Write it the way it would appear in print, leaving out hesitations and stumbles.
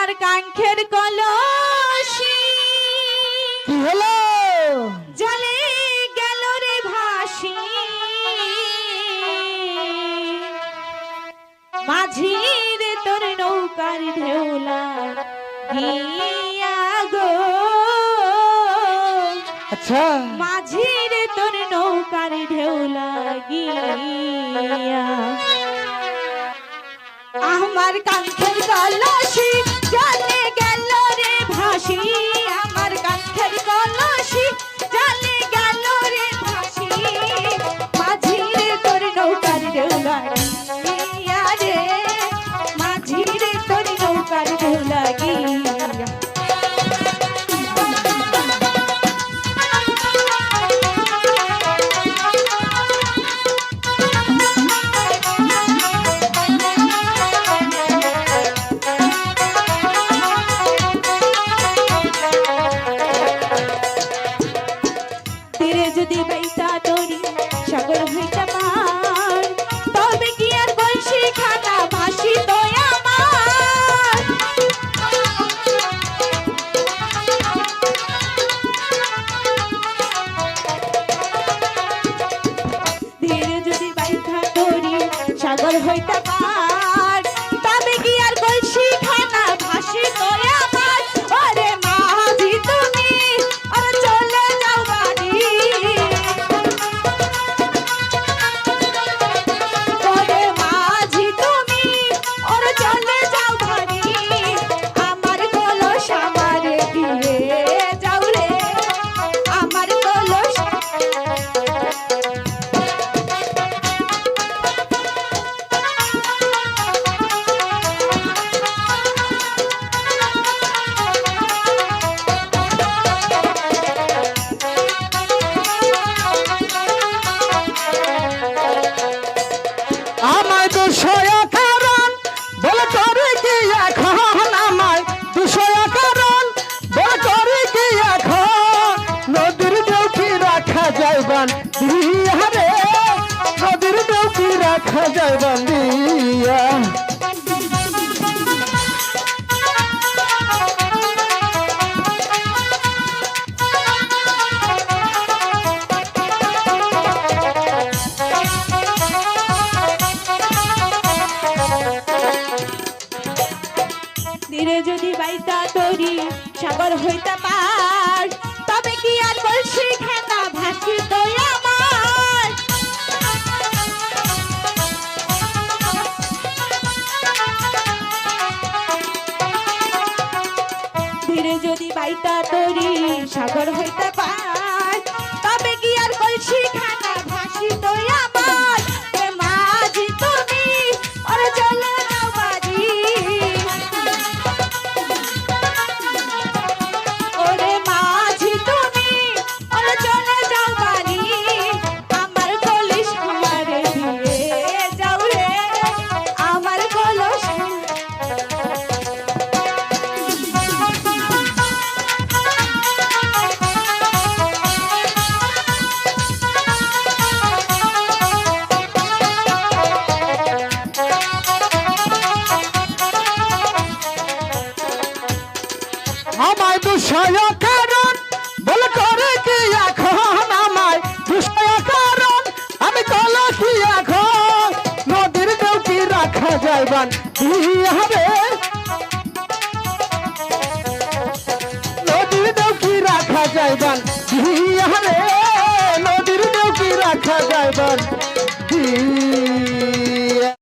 আমার কাঙ্ক্ষের কলসি কি হলো? জলে গেল রে ভাসি, মাঝির তোর নৌকার ঢেউলা গিয়া গো। আচ্ছা, মাঝির তোর নৌকার ঢেউলা গিয়া আমার কাঙ্ক্ষের কলসি জলে গেল রে ভাসি, আমার কাঙ্ক্ষের কলসি জলে গেল রে ভাসি, মাঝির তোর নৌকার ঢেউলা গিয়া রে, মাঝির তোর নৌকার ঢেউলা গিয়া। যদি বাইতা তরি সাগর হইতে পার, তবে কি আর বলছি খানা ভাসি তো আমার। ধীরে যদি বাইতা তরি সাগর হইতে পার, তবে কি আর বলছি খানা ভাসি তো আমার। ওরে মাঝি তুমি আর চলে যাও বাড়ি, বিহারে নদীর নৌকি রাখা যায় বান্দিয়া। ধীরে যদি বাইতা তরি সাগর হইতে পার, তবে কি আর বলছি খানা ভাসি তো আমার। ধীরে যদি বাইতা তরি সাগর হইতে পার, তবে কি আর বলছি খানা ভাসি তো আমার। মাঝি তুমি আর চলে যাও বাড়ি, ওরে মাঝি তুমি আর চলে যাও বাড়ি, আমার কলস আমারে দিয়ে যাও রে, আমার কলস। আমায় দুঃসয় কারণ বলে করে কি এখন, আমায় দুঃসয় কারণ আমি কলসি এখন নদীর নৌকি রাখা যাইবান বিহারে, নদীর নৌকি রাখা যাইবান বিহারে, নদীর নৌকি রাখা যাইবান বিহারে।